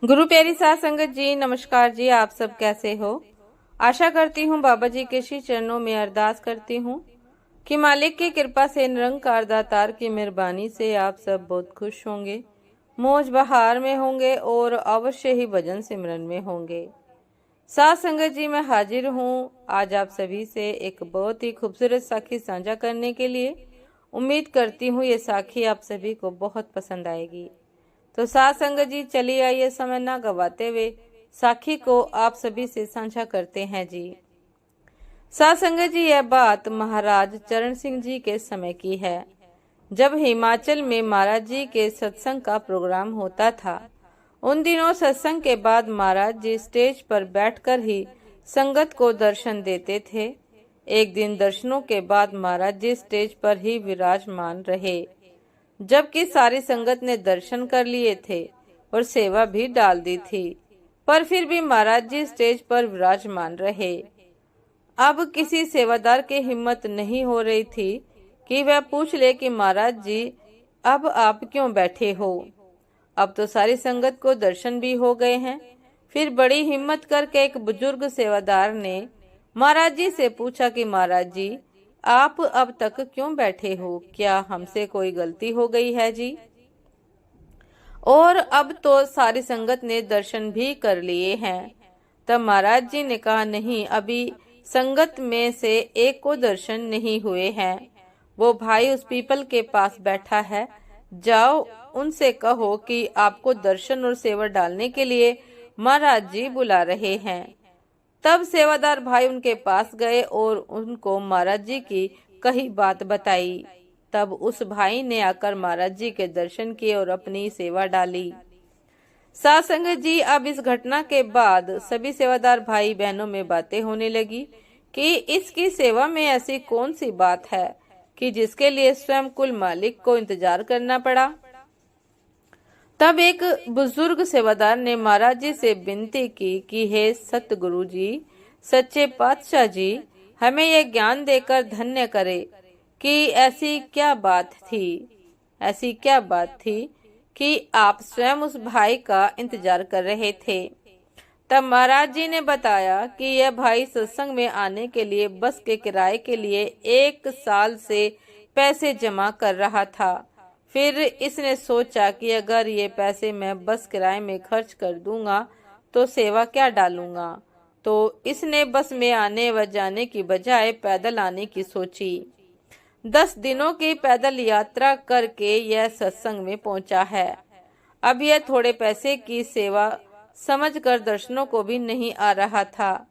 गुरु प्यारी साध संगत जी, नमस्कार जी। आप सब कैसे हो? आशा करती हूँ बाबा जी के श्री चरणों में अरदास करती हूँ कि मालिक की कृपा से, निरंकार दातार की मेहरबानी से आप सब बहुत खुश होंगे, मौज बहार में होंगे और अवश्य ही भजन सिमरन में होंगे। साध संगत जी, मैं हाजिर हूँ आज आप सभी से एक बहुत ही खूबसूरत साखी साझा करने के लिए। उम्मीद करती हूँ ये साखी आप सभी को बहुत पसंद आएगी। तो साध संगत जी, चलिए आइए समय ना गवाते हुए साखी को आप सभी से साझा करते हैं जी। साध संगत जी, यह बात महाराज चरण सिंह जी के समय की है, जब हिमाचल में महाराज जी के सत्संग का प्रोग्राम होता था। उन दिनों सत्संग के बाद महाराज जी स्टेज पर बैठकर ही संगत को दर्शन देते थे। एक दिन दर्शनों के बाद महाराज जी स्टेज पर ही विराजमान रहे, जबकि सारी संगत ने दर्शन कर लिए थे और सेवा भी डाल दी थी, पर फिर भी महाराज जी स्टेज पर विराजमान रहे। अब किसी सेवादार की हिम्मत नहीं हो रही थी कि वह पूछ ले कि महाराज जी, अब आप क्यों बैठे हो? अब तो सारी संगत को दर्शन भी हो गए हैं। फिर बड़ी हिम्मत करके एक बुजुर्ग सेवादार ने महाराज जी से पूछा कि महाराज जी, आप अब तक क्यों बैठे हो? क्या हमसे कोई गलती हो गई है जी? और अब तो सारी संगत ने दर्शन भी कर लिए हैं। तब महाराज जी ने कहा, नहीं, अभी संगत में से एक को दर्शन नहीं हुए हैं। वो भाई उस पीपल के पास बैठा है, जाओ उनसे कहो कि आपको दर्शन और सेवा डालने के लिए महाराज जी बुला रहे हैं। तब सेवादार भाई उनके पास गए और उनको महाराज जी की कही बात बताई। तब उस भाई ने आकर महाराज जी के दर्शन किए और अपनी सेवा डाली। साध संगत जी, अब इस घटना के बाद सभी सेवादार भाई बहनों में बातें होने लगी कि इसकी सेवा में ऐसी कौन सी बात है कि जिसके लिए स्वयं कुल मालिक को इंतजार करना पड़ा। तब एक बुजुर्ग सेवादार ने महाराज जी से विनती की कि हे सतगुरु जी, सच्चे पातशाह जी, हमें यह ज्ञान देकर धन्य करे कि ऐसी क्या बात थी कि आप स्वयं उस भाई का इंतजार कर रहे थे। तब महाराज जी ने बताया कि यह भाई सत्संग में आने के लिए बस के किराए के लिए 1 साल से पैसे जमा कर रहा था। फिर इसने सोचा कि अगर ये पैसे मैं बस किराए में खर्च कर दूंगा तो सेवा क्या डालूंगा। तो इसने बस में आने व जाने की बजाय पैदल आने की सोची। 10 दिनों की पैदल यात्रा करके यह सत्संग में पहुंचा है। अब यह थोड़े पैसे की सेवा समझकर दर्शनों को भी नहीं आ रहा था।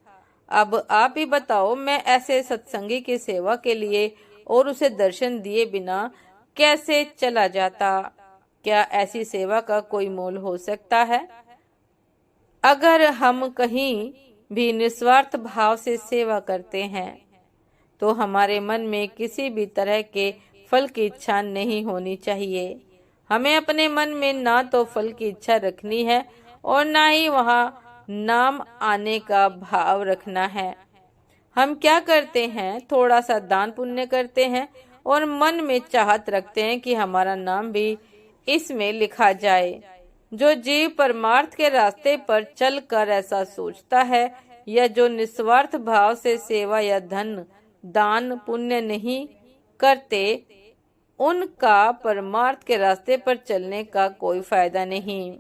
अब आप ही बताओ, मैं ऐसे सत्संगी की सेवा के लिए और उसे दर्शन दिए बिना कैसे चला जाता? क्या ऐसी सेवा का कोई मोल हो सकता है? अगर हम कहीं भी निस्वार्थ भाव से सेवा करते हैं तो हमारे मन में किसी भी तरह के फल की इच्छा नहीं होनी चाहिए। हमें अपने मन में ना तो फल की इच्छा रखनी है और ना ही वहाँ नाम आने का भाव रखना है। हम क्या करते हैं, थोड़ा सा दान पुण्य करते हैं और मन में चाहत रखते हैं कि हमारा नाम भी इसमें लिखा जाए। जो जीव परमार्थ के रास्ते पर चलकर ऐसा सोचता है, या जो निस्वार्थ भाव से सेवा या धन दान पुण्य नहीं करते, उनका परमार्थ के रास्ते पर चलने का कोई फायदा नहीं।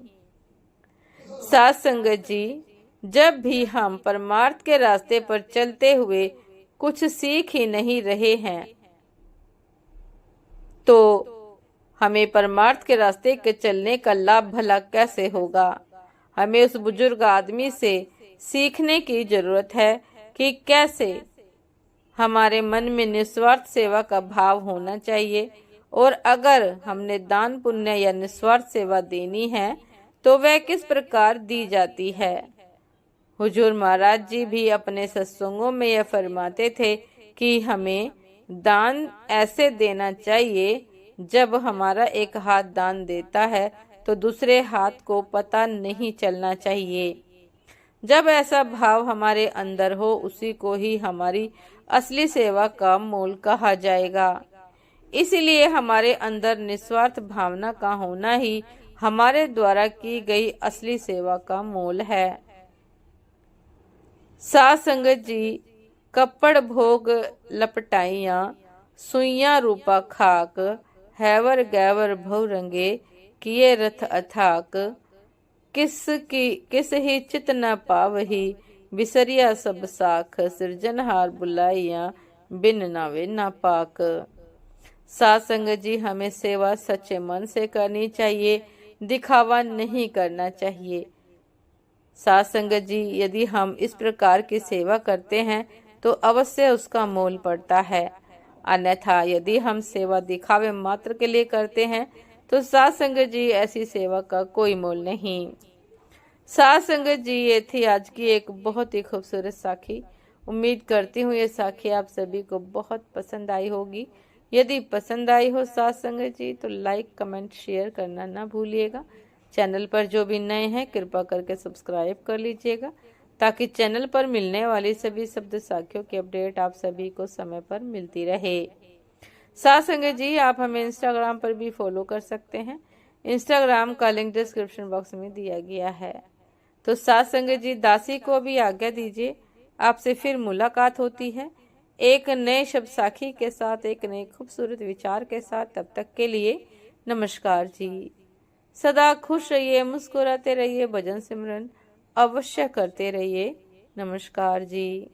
साध संगत जी, जब भी हम परमार्थ के रास्ते पर चलते हुए कुछ सीख ही नहीं रहे हैं तो हमें परमार्थ के रास्ते के चलने का लाभ भला कैसे होगा? हमें उस बुजुर्ग आदमी से सीखने की जरूरत है कि कैसे हमारे मन में निस्वार्थ सेवा का भाव होना चाहिए, और अगर हमने दान पुण्य या निस्वार्थ सेवा देनी है तो वह किस प्रकार दी जाती है। हुजूर महाराज जी भी अपने सत्संगों में यह फरमाते थे कि हमें दान ऐसे देना चाहिए, जब हमारा एक हाथ दान देता है तो दूसरे हाथ को पता नहीं चलना चाहिए। जब ऐसा भाव हमारे अंदर हो, उसी को ही हमारी असली सेवा का मूल कहा जाएगा। इसीलिए हमारे अंदर निस्वार्थ भावना का होना ही हमारे द्वारा की गई असली सेवा का मोल है। साध संगत जी, कपड़ भोग लपटाइया, सुइया रूपा खाक, हैवर गैवर भव रंगे, किए रथ अथाक, किस ही चित न पावही, बिसरिया सब साख, सृजनहार बुलाइया, बिन नावे ना पाक। साध संगत जी, हमें सेवा सच्चे मन से करनी चाहिए, दिखावा नहीं करना चाहिए। साध संगत जी, यदि हम इस प्रकार की सेवा करते हैं तो अवश्य उसका मोल पड़ता है। अन्यथा यदि हम सेवा दिखावे मात्र के लिए करते हैं तो साध संगत जी ऐसी सेवा का कोई मोल नहीं। साध संगत जी, ये थी आज की एक बहुत ही खूबसूरत साखी। उम्मीद करती हूँ ये साखी आप सभी को बहुत पसंद आई होगी। यदि पसंद आई हो साध संगत जी तो लाइक कमेंट शेयर करना ना भूलिएगा। चैनल पर जो भी नए हैं कृपा करके सब्सक्राइब कर लीजिएगा ताकि चैनल पर मिलने वाली सभी शब्द साखियों की अपडेट आप सभी को समय पर मिलती रहे। साध संगत जी, आप हमें इंस्टाग्राम पर भी फॉलो कर सकते हैं। इंस्टाग्राम का लिंक डिस्क्रिप्शन बॉक्स में दिया गया है। तो साध संगत जी, दासी को भी आज्ञा दीजिए। आपसे फिर मुलाकात होती है एक नए शब्द साखी के साथ, एक नए खूबसूरत विचार के साथ। तब तक के लिए नमस्कार जी। सदा खुश रहिए, मुस्कुराते रहिए, भजन सिमरन अवश्य करते रहिए। नमस्कार जी।